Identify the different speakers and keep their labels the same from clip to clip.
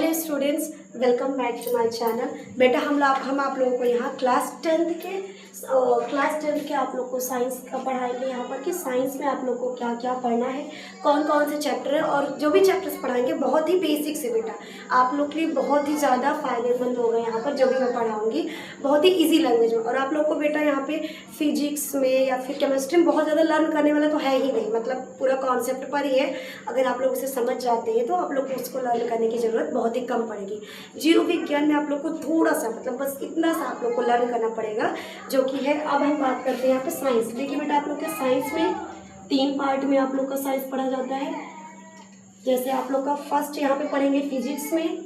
Speaker 1: Hello students, welcome back to my channel. बेटा हम आप लोगों को यहाँ क्लास टेंथ के आप लोग को साइंस का पढ़ाएंगे यहाँ पर कि साइंस में आप लोग को क्या क्या पढ़ना है, कौन कौन से चैप्टर है, और जो भी चैप्टर्स पढ़ाएंगे बहुत ही बेसिक से बेटा आप लोग के लिए बहुत ही ज़्यादा फायदेमंद होगा। यहाँ पर जो भी मैं पढ़ाऊँगी बहुत ही ईजी लैंग्वेज में, और आप लोग को बेटा यहाँ पे फिजिक्स में या फिर केमिस्ट्री में बहुत ज़्यादा लर्न करने वाला तो है ही नहीं, मतलब पूरा कॉन्सेप्ट पर ही है। अगर आप लोग उसे समझ जाते हैं तो आप लोग को उसको लर्न करने की ज़रूरत बहुत ही कम पड़ेगी। जीव विज्ञान में आप लोग को थोड़ा सा मतलब बस इतना सा आप लोग को लर्न करना पड़ेगा जो कि है। अब हम बात करते हैं यहाँ पे साइंस। देखिए बेटा आप लोग के साइंस में 3 पार्ट में आप लोग का साइंस पढ़ा जाता है। जैसे आप लोग का फर्स्ट यहाँ पे पढ़ेंगे फिजिक्स में,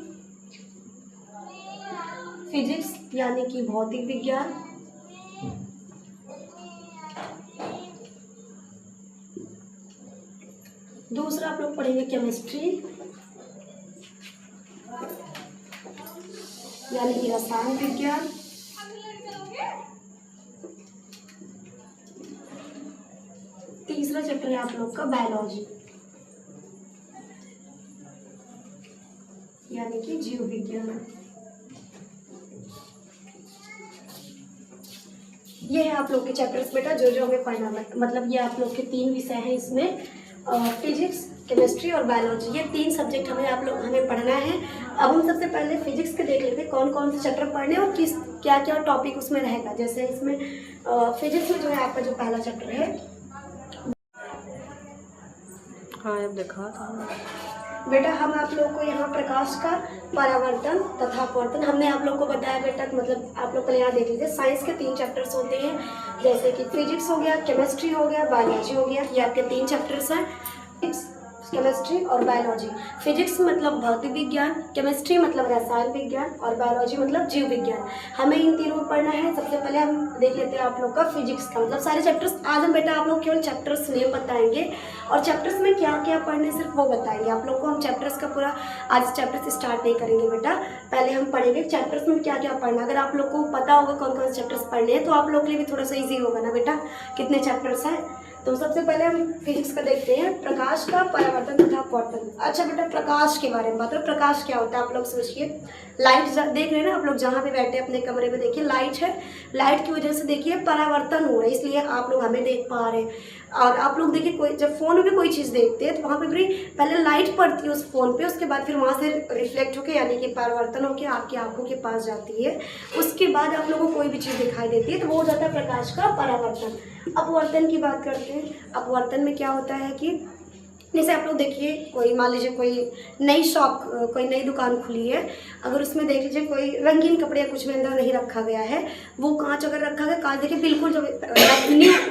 Speaker 1: फिजिक्स यानी कि भौतिक विज्ञान। दूसरा आप लोग पढ़ेंगे केमिस्ट्री यानी कि रसायन विज्ञान। तीसरा चैप्टर है आप लोग का बायोलॉजी यानी कि जीव विज्ञान। ये है आप लोग के चैप्टर्स बेटा जो जो हमें पढ़ना है। मतलब ये आप लोग के 3 विषय हैं इसमें, फिजिक्स, केमिस्ट्री और बायोलॉजी। ये 3 सब्जेक्ट हमें पढ़ना है। अब हम सबसे पहले फिजिक्स के देख लेते हैं कौन कौन से चैप्टर पढ़ने और किस क्या क्या टॉपिक उसमें रहेगा। जैसे इसमें फिजिक्स में जो है आपका जो पहला चैप्टर है,
Speaker 2: हाँ अब देखा था
Speaker 1: बेटा हम आप लोग को यहाँ प्रकाश का परावर्तन तथा अपवर्तन हमने आप लोग को बताया बेटा। मतलब आप लोग पहले यहाँ देख लीजिए, साइंस के 3 चैप्टर्स होते हैं, जैसे कि फिजिक्स हो गया, केमिस्ट्री हो गया, बायोलॉजी हो गया। ये आपके 3 चैप्टर्स हैं, केमिस्ट्री और बायोलॉजी। फिजिक्स मतलब भौतिक विज्ञान, केमिस्ट्री मतलब रसायन विज्ञान और बायोलॉजी मतलब जीव विज्ञान। हमें इन तीनों में पढ़ना है। सबसे पहले हम देख लेते हैं आप लोग का फिजिक्स का, मतलब सारे चैप्टर्स। आज हम बेटा आप लोग केवल चैप्टर्स नेम बताएंगे और चैप्टर्स में क्या क्या पढ़ने सिर्फ वो बताएंगे आप लोग को। हम चैप्टर्स का पूरा आज चैप्टर से स्टार्ट नहीं करेंगे बेटा, पहले हम पढ़ेंगे चैप्टर्स में क्या क्या पढ़ना। अगर आप लोग को पता होगा कौन कौन से चैप्टर्स पढ़ने हैं तो आप लोग के लिए भी थोड़ा सा ईजी होगा ना बेटा, कितने चैप्टर्स हैं। तो सबसे पहले हम फिजिक्स का देखते हैं, प्रकाश का परावर्तन तथा अपवर्तन। अच्छा बेटा प्रकाश के बारे में बात करो। प्रकाश क्या होता है आप लोग सोचिए, लाइट देख रहे हैं ना आप लोग, जहाँ पे बैठे अपने कमरे में देखिए लाइट है, लाइट की वजह से देखिए परावर्तन हो रहा है, इसलिए आप लोग हमें देख पा रहे हैं। और आप लोग देखिए कोई जब फोन में कोई चीज़ देखते हैं तो वहाँ पे भी पहले लाइट पड़ती है उस फोन पे, उसके बाद फिर वहाँ से रिफ्लेक्ट होकर यानी कि परावर्तन होकर आपकी आंखों के पास जाती है। उसके बाद आप लोगों को कोई भी चीज़ दिखाई देती है तो वो हो जाता है प्रकाश का परावर्तन। अपवर्तन की बात करते हैं। अपवर्तन में क्या होता है कि जैसे आप लोग देखिए कोई मान लीजिए कोई नई शॉप, कोई नई दुकान खुली है, अगर उसमें देख लीजिए कोई रंगीन कपड़े या कुछ में अंदर नहीं रखा गया है, वो कांच अगर रखा गया, कांच देखिए बिल्कुल जब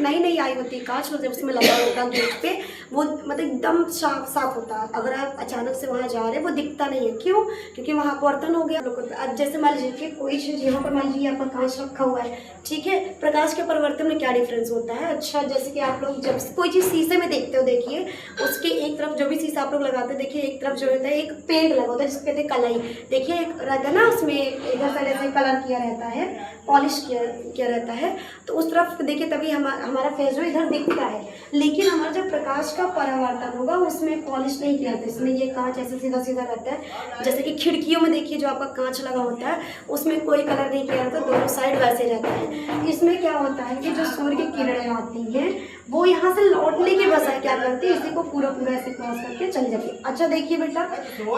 Speaker 1: नई आई होती है कांच, जब उसमें लगा होता है गेट पे, वो मतलब एकदम साफ होता है। अगर आप अचानक से वहाँ जा रहे हैं वो दिखता नहीं है, क्यों? क्योंकि वहाँ अपवर्तन हो गया। अब जैसे मान लीजिए कोई चीज़ यहाँ पर मान लीजिए आपका कांच रखा हुआ है, ठीक है, प्रकाश के परिवर्तन में क्या डिफरेंस होता है। अच्छा जैसे कि आप लोग जब कोई चीज़ शीशे में देखते हो, देखिए उसके एक तरफ जो भी शीशा आप लोग लगाते हैं, देखिए एक तरफ जो होता है एक पेंट लगा होता है जिसको कहते हैं कलाई। देखिए एक रहता है ना, उसमें इधर साइड ऐसे कलर किया रहता है, पॉलिश किया रहता है, तो उस तरफ देखिए तभी हमारा फेस जो इधर दिखता है। लेकिन हमारा जब प्रकाश का परावर्तन होगा उसमें पॉलिश नहीं किया जाता, इसमें ये कांच ऐसे सीधा सीधा रहता है। जैसे कि खिड़कियों में देखिए जो आपका कांच लगा होता है उसमें कोई कलर नहीं किया जाता, दोनों साइड वैसे रहता है। इसमें क्या होता है कि जो सूर्य की किरणें आती हैं वो यहाँ से लौटने के बजाय क्या करती है, इसी को पूरा ऐसे क्रॉस करके चली जाती है। अच्छा देखिए बेटा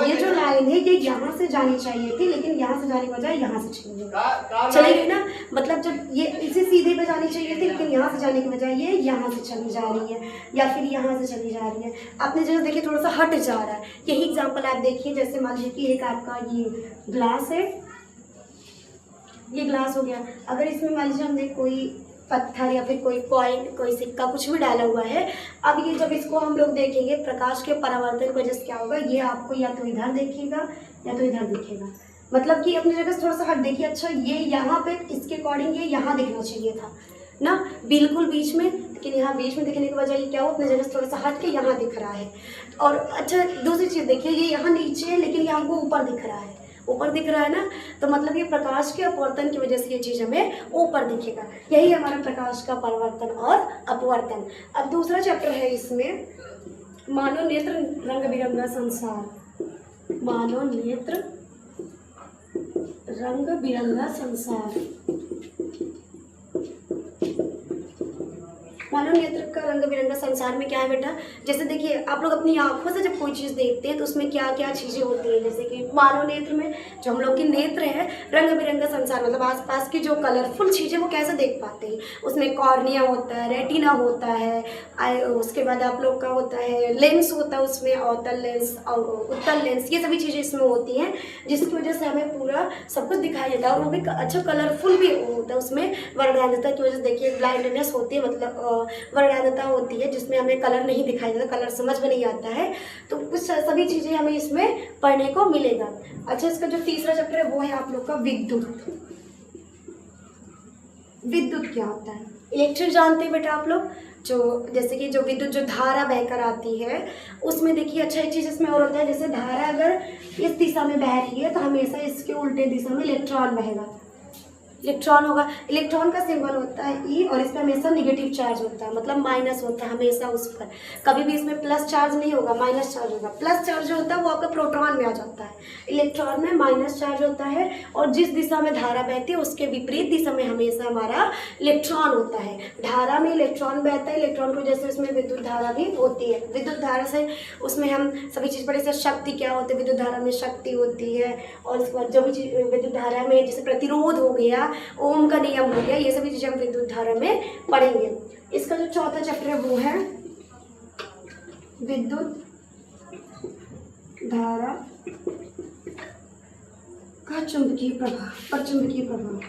Speaker 1: ये जो लाइन है ये यहाँ से जानी चाहिए थी, लेकिन यहाँ से जाने के बजाय यहाँ से चली गई ना। मतलब जब ये इसी सीधे पे जानी चाहिए थी, लेकिन यहाँ से जाने के बजाय ये यहाँ से चली जा रही है या फिर यहाँ से चली जा रही है। अपने जगह देखिए थोड़ा सा हट जा रहा है। यही एग्जाम्पल आप देखिए, जैसे मान लीजिए कि एक आपका ये ग्लास है, ये ग्लास हो गया, अगर इसमें मान लीजिए हमने कोई पत्थर या फिर कोई कॉइन, कोई सिक्का कुछ भी डाला हुआ है, अब ये जब इसको हम लोग देखेंगे प्रकाश के परावर्तन की वजह से क्या होगा, ये आपको या तो इधर देखेगा या तो इधर दिखेगा। मतलब कि अपनी जगह से थोड़ा सा हट देखिए। अच्छा ये यहाँ पे इसके अकॉर्डिंग ये यहाँ दिखना चाहिए था ना, बिल्कुल बीच में, लेकिन यहाँ बीच में दिखने के बजाय ये क्या हो, अपनी जगह से थोड़ा सा हट के यहाँ दिख रहा है। और अच्छा दूसरी चीज़ देखिए, ये यहाँ नीचे है लेकिन ये हमको ऊपर दिख रहा है, ऊपर दिख रहा है ना, तो मतलब ये प्रकाश के अपवर्तन की वजह से ये चीज़ हमें ऊपर दिखेगा। यही हमारा प्रकाश का परावर्तन और अपवर्तन। अब दूसरा चैप्टर है इसमें, मानव नेत्र रंग बिरंगा संसार। मानव नेत्र रंग बिरंगा संसार। मानव नेत्र का रंग बिरंगा संसार में क्या है बेटा, जैसे देखिए आप लोग अपनी आंखों से जब कोई चीज़ देखते हैं तो उसमें क्या क्या चीज़ें होती हैं, जैसे कि मानव नेत्र में जो हम लोग की नेत्र है, रंग बिरंगा संसार मतलब आसपास की जो कलरफुल चीज़ें वो कैसे देख पाते हैं। उसमें कॉर्निया होता है, रेटिना होता है, उसके बाद आप लोग का होता है लेंस होता है, उसमें अवतल लेंस और उत्तल लेंस, ये सभी चीज़ें इसमें होती हैं जिसकी वजह से हमें पूरा सब कुछ दिखाई देता है और वो भी अच्छा कलरफुल भी होता है। उसमें वर्णनात्मकता की वजह से देखिए ब्लाइंडनेस होती है, मतलब वर्णनात्मकता होती है जिसमें हमें कलर नहीं दिखाई देता, कलर समझ में नहीं आता है, तो कुछ सभी चीज़ें हमें इसमें पढ़ने को मिलेगा। अच्छा, इसका जो तीसरा चैप्टर है वो है आप लोग का विद्युत। विद्युत क्या होता है, इलेक्ट्रिक जानते हैं बेटा आप लोग, जो जैसे कि जो विद्युत जो धारा बहकर आती है उसमें देखिए अच्छा एक चीज़ इसमें और होता है, जैसे धारा अगर इस दिशा में बह रही है तो हमेशा इसके उल्टे दिशा में इलेक्ट्रॉन बहेगा, इलेक्ट्रॉन होगा। इलेक्ट्रॉन का सिंबल होता है ई और इस पर हमेशा निगेटिव चार्ज होता है, मतलब माइनस होता है हमेशा उस पर, कभी भी इसमें प्लस चार्ज नहीं होगा, माइनस चार्ज होगा। प्लस चार्ज जो होता है वो आपका प्रोटॉन में आ जाता है, इलेक्ट्रॉन में माइनस चार्ज होता है और जिस दिशा में धारा बहती है उसके विपरीत दिशा में हमेशा हमारा इलेक्ट्रॉन होता है। धारा में इलेक्ट्रॉन बहता है, इलेक्ट्रॉन को जैसे उसमें विद्युत धारा भी होती है। विद्युत धारा से उसमें हम सभी चीज़ पढ़े, जैसे शक्ति क्या होती है, विद्युत धारा में शक्ति होती है और उसके बाद जो भी चीज़ विद्युत धारा में जैसे प्रतिरोध हो गया, ओम का नियम हो गया, ये सभी चीजें हम विद्युत धारा में पढ़ेंगे। इसका जो चौथा चैप्टर है वो है विद्युत धारा का चुंबकीय प्रभाव और चुंबकीय प्रभाव।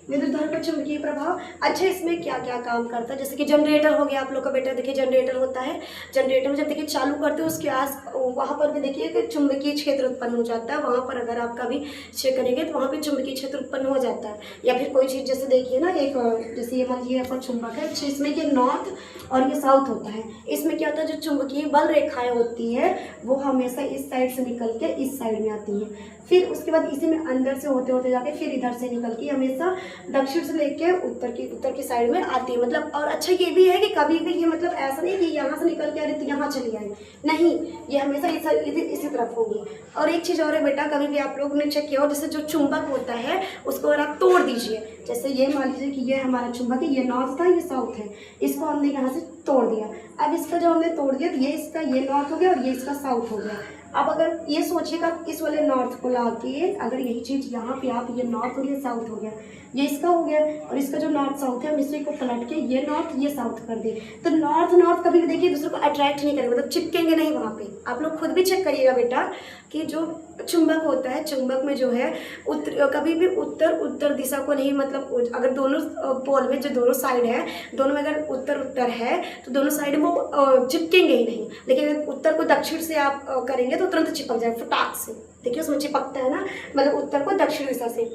Speaker 1: विद्युत धारा का चुंबकीय प्रभाव, अच्छा इसमें क्या क्या काम करता है, जैसे कि जनरेटर हो गया आप लोग का बेटा, देखिए जनरेटर होता है, जनरेटर में जब देखिए चालू करते हो उसके आस वहाँ पर भी देखिए कि चुंबकीय क्षेत्र उत्पन्न हो जाता है, वहाँ पर अगर आप कभी चेक करेंगे तो वहाँ पे चुंबकीय क्षेत्र उत्पन्न हो जाता है। या फिर कोई चीज़ जैसे देखिए ना, एक जैसे ये मान लीजिए आपका चुंबक है, इसमें ये नॉर्थ और ये साउथ होता है, इसमें क्या होता है जो चुंबकीय बल रेखाएँ होती है वो हमेशा इस साइड से निकल के इस साइड में आती है, फिर उसके बाद इसी में अंदर से होते होते जाके फिर इधर से निकल के हमेशा दक्षिण से लेके उत्तर की साइड में आती है। मतलब और अच्छा ये भी है कि कभी भी ये मतलब ऐसा नहीं कि यहाँ से निकल के आ रही तो यहाँ चली आई, नहीं, ये हमेशा इसी तरफ होगी। और एक चीज़ और है बेटा, कभी भी आप लोगों ने चेक किया हो, जैसे जो चुंबक होता है उसको अगर आप तोड़ दीजिए, जैसे ये मान लीजिए कि ये हमारा चुंबक है, ये नॉर्थ था ये साउथ है, इसको हमने यहाँ से तोड़ दिया। अब इसका जो हमने तोड़ दिया तो ये इसका ये नॉर्थ हो गया और ये इसका साउथ हो गया। अब अगर ये सोचिएगा इस वाले नॉर्थ को लाके अगर यही चीज़ यहाँ पे आप, ये नॉर्थ हो गया साउथ हो गया, ये इसका हो गया और इसका जो नॉर्थ साउथ है हम इसी को पलट के ये नॉर्थ ये साउथ कर दिए, तो नॉर्थ कभी भी देखिए दूसरे को अट्रैक्ट नहीं करेंगे, मतलब चिपकेंगे नहीं वहाँ पे। आप लोग खुद भी चेक करिएगा बेटा कि जो चुंबक होता है, चुंबक में जो है कभी भी उत्तर दिशा को नहीं, मतलब अगर दोनों पोल में जो दोनों साइड है, दोनों में अगर उत्तर है तो दोनों साइड में वो चिपकेंगे ही नहीं, लेकिन अगर उत्तर को दक्षिण से आप करेंगे तो तुरंत चिपक जाए फटाक से, देखिए उसमें चिपकता है ना, मतलब उत्तर को दक्षिण दिशा से।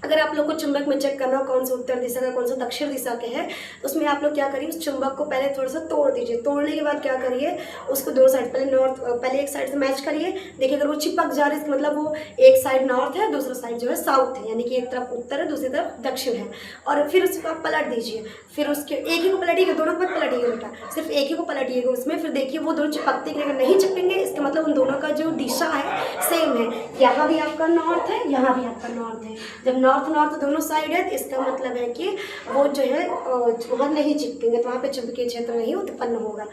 Speaker 1: अगर आप लोग को चुंबक में चेक करना कौन सा उत्तर दिशा का कौन सा दक्षिण दिशा के है, तो उसमें आप लोग क्या करिए, उस चुंबक को पहले थोड़ा सा तोड़ दीजिए, तोड़ने के बाद क्या करिए उसको दो साइड पहले एक साइड से मैच करिए, देखिए अगर वो चिपक जा रही है मतलब वो एक साइड नॉर्थ है दूसरा साइड जो है साउथ है, यानी कि एक तरफ उत्तर है दूसरी तरफ दक्षिण है। और फिर उसको आप पलट दीजिए, फिर उसके एक ही को पलटिएगा, दोनों को मत पलटिएगा बेटा, सिर्फ एक ही को पलटिएगा उसमें, फिर देखिए वो दोनों चिपकते कि नहीं चिपकेंगे, इसका मतलब उन दोनों का जो दिशा है सेम है, यहाँ भी आपका नॉर्थ है यहाँ भी आपका नॉर्थ है। जब नॉर्थ दोनों साइड है तो इसका मतलब है कि वो जो है वहाँ नहीं चिपकेंगे, तो वहाँ पे चुंबकीय क्षेत्र नहीं उत्पन्न होगा।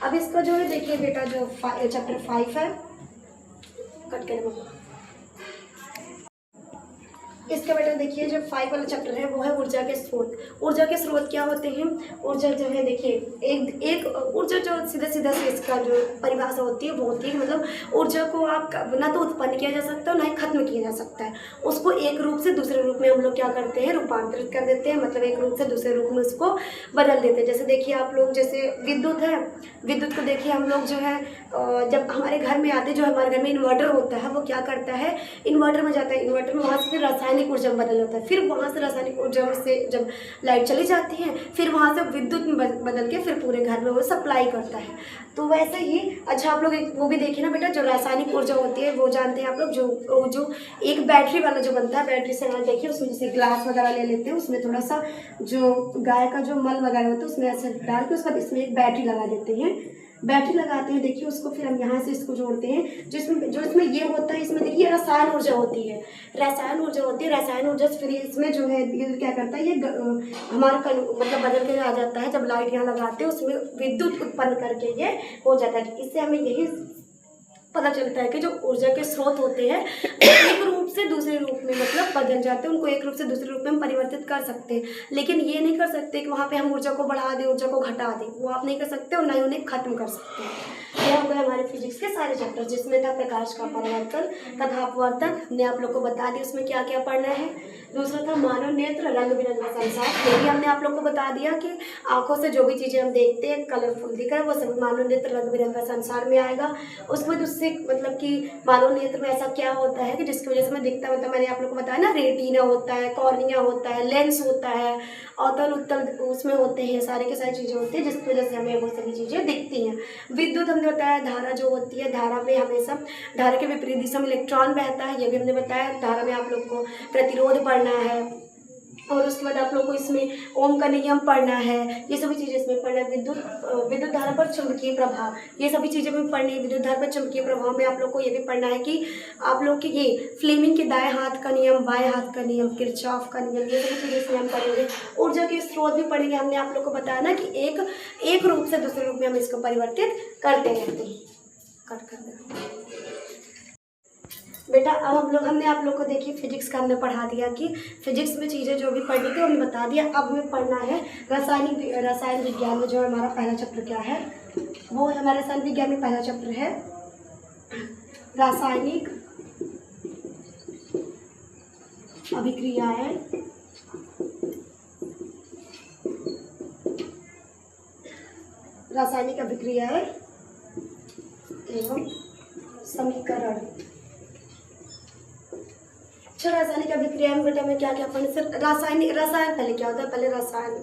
Speaker 1: अब इसका जो है देखिए बेटा जो चैप्टर 5 है, कट कर इसका बेटा देखिए जो 5 वाला चैप्टर है वो है ऊर्जा के स्रोत। ऊर्जा के स्रोत क्या होते हैं, ऊर्जा जो है देखिए एक ऊर्जा जो सीधा से इसका जो परिभाषा होती है वो होती है, मतलब ऊर्जा को आप ना तो उत्पन्न किया जा सकता है ना ही खत्म किया जा सकता है, उसको एक रूप से दूसरे रूप में हम लोग क्या करते हैं रूपांतरित कर देते हैं, मतलब एक रूप से दूसरे रूप में उसको बदल देते हैं। जैसे देखिए आप लोग जैसे विद्युत है, विद्युत को देखिए हम लोग जो है जब हमारे घर में आते जो हमारे घर में इन्वर्टर होता है वो क्या करता है, इन्वर्टर में जाता है, इन्वर्टर में वहाँ से फिर रासायनिक ऊर्जा में बदल होता है, फिर वहाँ से रासायनिक ऊर्जा से जब लाइट चली जाती है फिर वहाँ से विद्युत में बदल के फिर पूरे घर में वो सप्लाई करता है। तो वैसे ही अच्छा आप लोग वो भी देखिए ना बेटा, जो रासायनिक ऊर्जा होती है वो जानते हैं आप लोग, जो एक बैटरी वाला जो बनता है, बैटरी से हम देखिए उसमें जैसे ग्लास वगैरह ले लेते हैं, उसमें थोड़ा सा जो गाय का जो मल वगैरह होता है उसमें ऐसे डाल के उसके बाद इसमें एक बैटरी लगा देते हैं, बैटरी लगाते हैं देखिए उसको, फिर हम यहाँ से इसको जोड़ते हैं। जो इसमें ये होता है, इसमें देखिए रसायन ऊर्जा होती है, रसायन ऊर्जा होती है। रसायन ऊर्जा से फिर इसमें जो है ये क्या करता है, ये हमारा मतलब बदल के आ जाता है। जब लाइट यहाँ लगाते हैं उसमें विद्युत उत्पन्न करके ये हो जाता है। इससे हमें यही पता चलता है कि जो ऊर्जा के स्रोत होते हैं एक रूप से दूसरे रूप में मतलब बदल जाते हैं, उनको एक रूप से दूसरे रूप में हम परिवर्तित कर सकते हैं। लेकिन ये नहीं कर सकते कि वहाँ पे हम ऊर्जा को बढ़ा दें, ऊर्जा को घटा दें, वो आप नहीं कर सकते और ना ही उन्हें खत्म कर सकते हैं। ये हो गए हमारे फिजिक्स के सारे चैप्टर, जिसमें था प्रकाश का परावर्तन तथा अपवर्तन, हमने आप लोग को बता दिया उसमें क्या क्या पढ़ना है। दूसरा था मानव नेत्र रंग बिरंगा संसार, ये भी हमने आप लोग को बता दिया कि आंखों से जो भी चीज़ें हम देखते हैं कलरफुल दिख रहा है वो सब मानव नेत्र रंग बिरंगा संसार में आएगा। उसमें उससे मतलब कि मानव नेत्र में ऐसा क्या होता है कि जिसकी वजह से हमें दिखता है, मतलब मैंने आप लोग को बताया ना, रेटिना होता है, कॉर्निया होता है, लेंस होता है, अवतल उत्तल उसमें होते हैं, सारे के सारी चीज़ें होती हैं जिसकी वजह से हमें वो सभी चीज़ें दिखती हैं। विद्युत हमने बताया, धारा जो होती है, धारा में हमेशा धारा के विपरीत दिशा में इलेक्ट्रॉन बहता है, ये भी हमने बताया। धारा में आप लोग को प्रतिरोध पढ़ना है और उसके बाद आप लोग को इसमें ओम का नियम पढ़ना है, ये सभी चीज़ें इसमें पढ़ना है। विद्युत धारा पर चुंबकीय प्रभाव, ये सभी चीज़ें भी पढ़नी है। विद्युत धारा पर चुंबकीय प्रभाव में आप लोग को ये भी पढ़ना है कि आप लोग के ये फ्लेमिंग के दाएं हाथ का नियम, बाएं हाथ का नियम, किरचॉफ का नियम, ये सभी चीज़ें इसमें हम पढ़ेंगे। ऊर्जा के स्रोत भी पढ़ेंगे। हमने आप लोग को बताया ना कि एक रूप से दूसरे रूप में हम इसको परिवर्तित करते रहते हैं। कट कर देना बेटा। अब हमने आप लोग को देखिए फिजिक्स का हमने पढ़ा दिया कि फिजिक्स में चीज़ें जो भी पढ़नी थी हमने बता दिया। अब हमें पढ़ना है रसायन विज्ञान में जो हमारा पहला चैप्टर क्या है, वो हमारे रसायन विज्ञान में पहला चैप्टर है रासायनिक अभिक्रियाएं एवं समीकरण। रासायनिक अभिक्रिया में बेटा में क्या क्या पढ़ने सर, रसायन पहले क्या होता है, पहले रसायन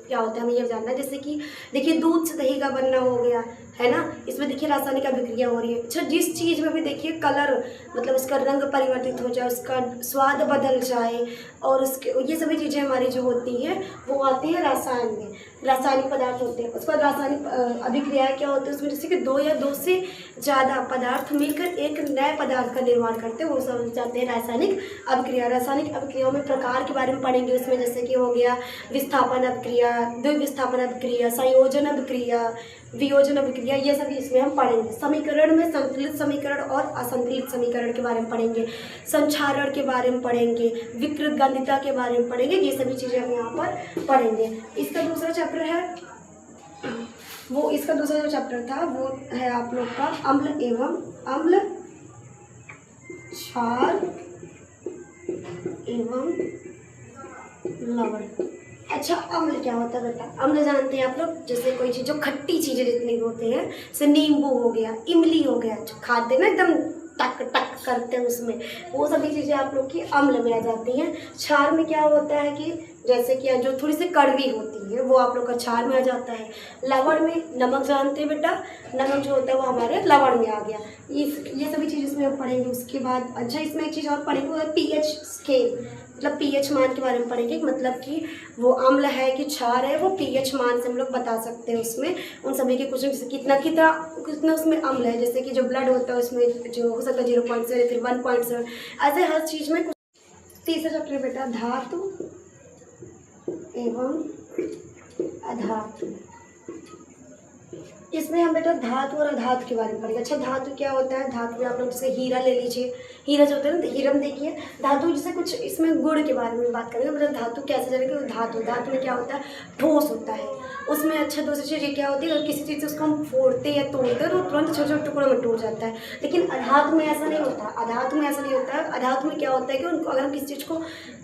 Speaker 1: क्या होता है हमें ये जानना है। जैसे कि देखिए दूध से दही का बनना हो गया है ना, इसमें देखिए रासायनिक अभिक्रिया हो रही है। अच्छा, जिस चीज़ में भी देखिए कलर मतलब उसका रंग परिवर्तित हो जाए, उसका स्वाद बदल जाए और उसके ये सभी चीज़ें हमारी जो होती हैं वो आती है रसायन में, रासायनिक पदार्थ होते हैं। उसके बाद रासायनिक अभिक्रियाएँ क्या होती है, उसमें जैसे कि दो या दो से ज़्यादा पदार्थ मिलकर एक नए पदार्थ का निर्माण करते हैं, वो सब जाते हैं रासायनिक अभिक्रिया। रासायनिक अभिक्रियाओं में प्रकार के बारे में पढ़ेंगे। उसमें जैसे कि हो गया विस्थापन अभिक्रिया, द्विविस्थापन अभिक्रिया, संयोजन अभिक्रिया, वियोजन अभिक्रिया, ये सभी इसमें हम पढ़ेंगे। समीकरण में संतुलित समीकरण और असंतुलित समीकरण के बारे में पढ़ेंगे, संक्षारण के बारे में पढ़ेंगे, विकृत गंधिता के बारे में पढ़ेंगे, ये सभी चीज़ें हम यहाँ पर पढ़ेंगे। इसका दूसरा चैप्टर है इसका दूसरा जो चैप्टर था वो है आप लोग का अम्ल क्षार एवं लवण। अच्छा, अम्ल क्या होता है बेटा, अम्ल जानते हैं आप लोग, जैसे कोई चीज़ जो खट्टी चीज़ें जितनी होती हैं, जैसे नींबू हो गया, इमली हो गया, जो खाते हैं ना एकदम टक टक करते हैं उसमें, वो सभी चीज़ें आप लोग की अम्ल में आ जाती हैं। क्षार में क्या होता है कि जैसे कि जो थोड़ी सी कड़वी होती है वो आप लोग का क्षार में आ जाता है। लवण में नमक जानते हैं बेटा, नमक जो होता है वो हमारे लवण में आ गया। ये सभी चीज़ इसमें हम पढ़ेंगे। उसके बाद अच्छा इसमें एक चीज़ और पढ़ेंगे, वो है pH स्केल, मतलब pH मान के बारे में पढ़ेंगे, मतलब कि वो अम्ल है कि क्षार है, वो pH मान से हम लोग बता सकते हैं। उसमें उन सभी के कुछ जैसे कितना उसमें अम्ल है, जैसे कि जो ब्लड होता है उसमें जो हो सकता है 0.7 फिर 1.7, ऐसे हर चीज़ में कुछ। तीसरा चैप्टर बेटा धातु एवं अधातु। इसमें हम बेटा धातु और अधातु के बारे में पढ़ेंगे। अच्छा, धातु क्या होता है, धातु में आप लोग जैसे हीरा ले लीजिए, हीरा जो होता है ना, हीरा में देखिए धातु जैसे कुछ इसमें गुण के बारे में बात करेंगे, मतलब धातु कैसे जानेंगे। धातु में क्या होता है, ठोस होता है उसमें। अच्छा, दूसरी चीज़ ये क्या होती है, अगर किसी चीज़ से उसको हम फोड़ते या तोड़ते हैं तो तुरंत छोटे छोटे टुकड़ों में टूट जाता है, लेकिन अधातु में ऐसा नहीं होता। अधातु में क्या होता है कि उनको अगर हम किसी चीज़ को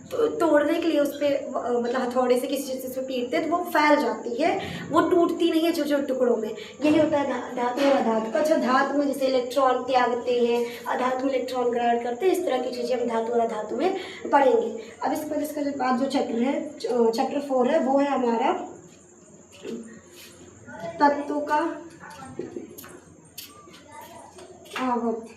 Speaker 1: तोड़ने के लिए उस पर मतलब हथौड़े से किसी चीज़ से पीटते हैं तो वो फैल जाती है, वो टूटती नहीं है छोटे छोटे टुकड़ों में। यही होता है धातु और अधातु का। अच्छा, धातु में जैसे इलेक्ट्रॉन त्यागते हैं, अधातु में इलेक्ट्रॉन ग्रहण करते हैं, इस तरह की चीज़ें हम धातु और अधातु में पढ़ेंगे। अब इसके बाद इसका बाद जो चैप्टर है, चैप्टर 4 है, वो है हमारा तत्व का आवर्त।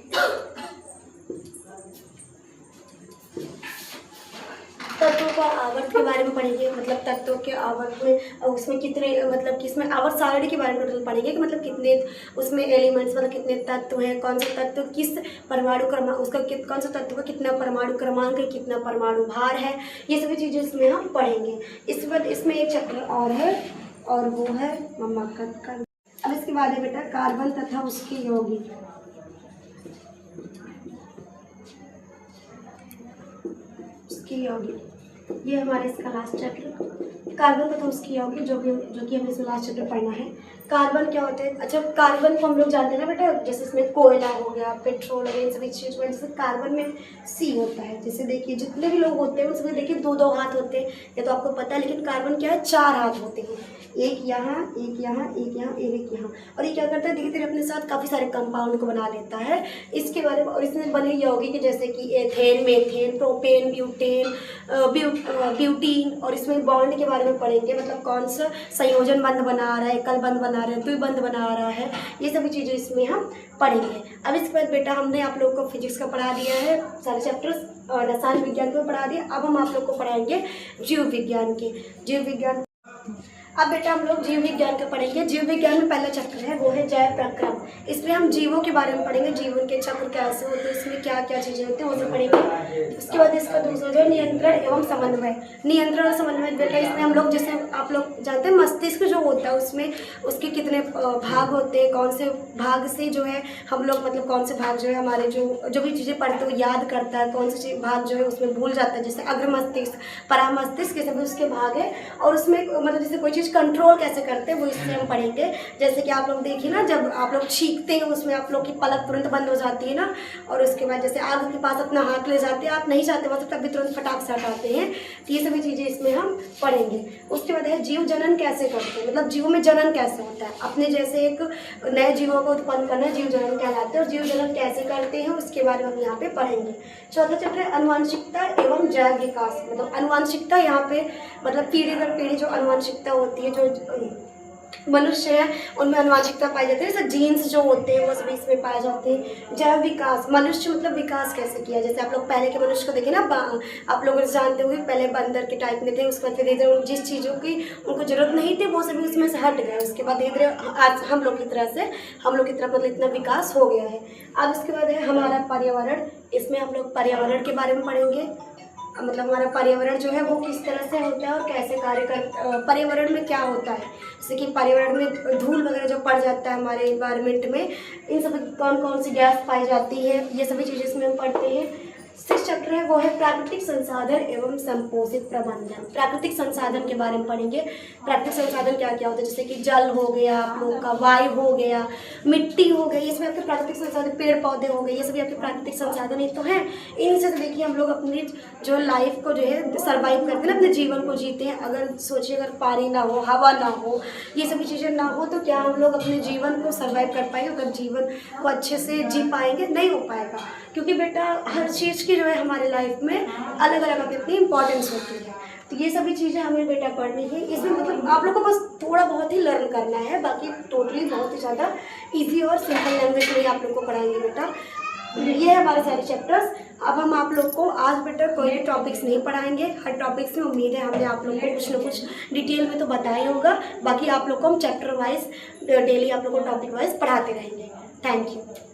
Speaker 1: तत्वों को आवर्त के बारे में पढ़ेंगे, मतलब तत्वों के आवर्त में उसमें कितने मतलब कि इसमें आवर्त सारणी के बारे में टोटल पढ़ेंगे कि मतलब कितने उसमें एलिमेंट्स मतलब कितने तत्व हैं, कौन सा तत्व किस परमाणु क्रमांक उसका कौन सा तत्व का कितना परमाणु क्रमांक है, कितना परमाणु भार है, ये सभी चीज़ें इसमें हम पढ़ेंगे। इसके बाद इसमें एक चैप्टर और है और वो है मम्माकत का। अब इसके बाद है बेटा कार्बन तथा उसकी यौगिक। यौगिक ये हमारे इसका लास्ट चैप्टर कार्बन तथा उसकी यौगिक जो कि हमें इसमें लास्ट चैप्टर पढ़ना है। कार्बन क्या होते हैं? अच्छा, कार्बन को हम लोग जानते हैं ना बेटा, जैसे इसमें कोयला हो गया, पेट्रोल हो गया, इन सभी चीज़ में जैसे कार्बन में सी होता है। जैसे देखिए जितने भी लोग होते हैं उसमें देखिए 2-2 हाथ होते हैं, ये तो आपको पता है, लेकिन कार्बन क्या है 4 हाथ होते हैं, एक यहाँ, एक यहाँ, एक यहाँ, एक यहाँ। और ये क्या करता है धीरे धीरे अपने साथ काफ़ी सारे कंपाउंड को बना लेता है। इसके बारे में और इसमें बने यौगिक जैसे कि ethane, methane, propane, butane, butene. और इसमें बॉन्ड के बारे में पढ़ेंगे, मतलब कौन सा संयोजन बंध बना रहा है, एकल बंध बना रहा है, द्विबंध बना रहा है, ये सभी चीज़ें इसमें हम पढ़ेंगे। अब इसके बाद बेटा हमने आप लोगों को फिजिक्स का पढ़ा दिया है, सारे चैप्टर्स और रसायन विज्ञान को पढ़ा दिया। अब हम आप लोग को पढ़ाएंगे जीव विज्ञान के। जीव विज्ञान अब बेटा हम लोग जीव विज्ञान का पढ़ेंगे। जीव विज्ञान में पहला चैप्टर है वो है जैव प्रक्रम। इसमें हम जीवों के बारे में पढ़ेंगे, जीवन के चक्र कैसे होते हैं, इसमें क्या क्या चीज़ें होती हैं वो सब पढ़ेंगे। उसके बाद इसका दूसरा जो नियंत्रण एवं समन्वय। नियंत्रण और समन्वय बेटा इसमें हम लोग जैसे आप लोग जानते हैं मस्तिष्क जो होता है उसमें उसके कितने भाग होते हैं, कौन से भाग से जो है हम लोग मतलब कौन से भाग जो है हमारे जो भी चीज़ें पढ़ते हैं वो याद करता है, कौन से भाग जो है उसमें भूल जाता है। जैसे अग्र मस्तिष्क, परा मस्तिष्क, ये सभी उसके भाग है। और उसमें मतलब जैसे कोई चीज़ कंट्रोल कैसे करते हैं वो इससे हम पढ़ेंगे। जैसे कि आप लोग देखिए ना, जब आप लोग छींकते हैं उसमें आप लोग की पलक तुरंत बंद हो जाती है ना, और उसके बाद जैसे आग के पास अपना हाथ ले जाते हैं, आप नहीं चाहते मतलब तब भी तुरंत फटाक से हटाते हैं, तो ये सभी चीज़ें इसमें हम पढ़ेंगे। उसके बाद है जीव जनन कैसे करते हैं, मतलब जीवों में जनन कैसे होता है, अपने जैसे एक नए जीवों को उत्पन्न करना जीव जनन कहलाते हैं, और जीव जनन कैसे करते हैं उसके बारे में हम यहाँ पे पढ़ेंगे। चौथा चैप्टर है अनुवांशिकता एवं जैव विकास। मतलब अनुवांशिकता यहाँ पे मतलब पीढ़ी दर पीढ़ी जो अनुवांशिकता होती है, जो मनुष्य है उनमें अनुवांशिकता पाई जाती है, जैसे जीन्स जो होते हैं वो सभी इसमें पाए जाते हैं। जैव विकास, मनुष्य मतलब विकास कैसे किया, जैसे आप लोग पहले के मनुष्य को देखें ना, आप लोग जानते होंगे पहले बंदर के टाइप में थे, उसके बाद धीरे धीरे जिस चीज़ों की उनको जरूरत नहीं थी वो सभी उसमें से हट गए, उसके बाद धीरे धीरे आज हम लोग की तरह मतलब इतना विकास हो गया है। अब इसके बाद है हमारा पर्यावरण। इसमें हम लोग पर्यावरण के बारे में पढ़ेंगे, मतलब हमारा पर्यावरण जो है वो किस तरह से होता है और कैसे कार्य कर, पर्यावरण में क्या होता है, जैसे कि पर्यावरण में धूल वगैरह जो पड़ जाता है हमारे इन्वायरमेंट में, इन सब कौन कौन सी गैस पाई जाती है, ये सभी चीज़ें इसमें हम पढ़ते हैं। 6 चैप्टर है वो है प्राकृतिक संसाधन एवं संपोषित प्रबंधन। प्राकृतिक संसाधन के बारे में पढ़ेंगे। प्राकृतिक संसाधन क्या क्या होता है, जैसे कि जल हो गया, आप लोगों का वायु हो गया, मिट्टी हो गई, इसमें आपके प्राकृतिक संसाधन, पेड़ पौधे हो गए, ये सभी आपके प्राकृतिक संसाधन ही तो हैं। इनसे देखिए हम लोग अपनी जो लाइफ को जो है सर्वाइव करते हैं ना, अपने जीवन को जीते हैं। अगर सोचिए अगर पानी ना हो, हवा ना हो, ये सभी चीज़ें ना हो तो क्या हम लोग अपने जीवन को सर्वाइव कर पाएंगे, अगर जीवन को अच्छे से जी पाएंगे? नहीं हो पाएगा, क्योंकि बेटा हर चीज़ की जो है हमारे लाइफ में अलग अलग अपनी इंपॉर्टेंस होती है। तो ये सभी चीज़ें हमें बेटा पढ़नी है। इसमें मतलब आप लोग को बस थोड़ा बहुत ही लर्न करना है, बाकी टोटली बहुत ही ज़्यादा इजी और सिंपल लैंग्वेज में आप लोग को पढ़ाएंगे बेटा। ये है हमारे सारे चैप्टर्स। अब हम आप लोग को आज बेटा कोई भी टॉपिक्स नहीं पढ़ाएंगे, हर टॉपिक्स में उम्मीद है हमने आप लोग को कुछ ना कुछ डिटेल में तो बताया होगा, बाकी आप लोग को हम चैप्टर वाइज डेली आप लोग को टॉपिक वाइज पढ़ाते रहेंगे। Thank you.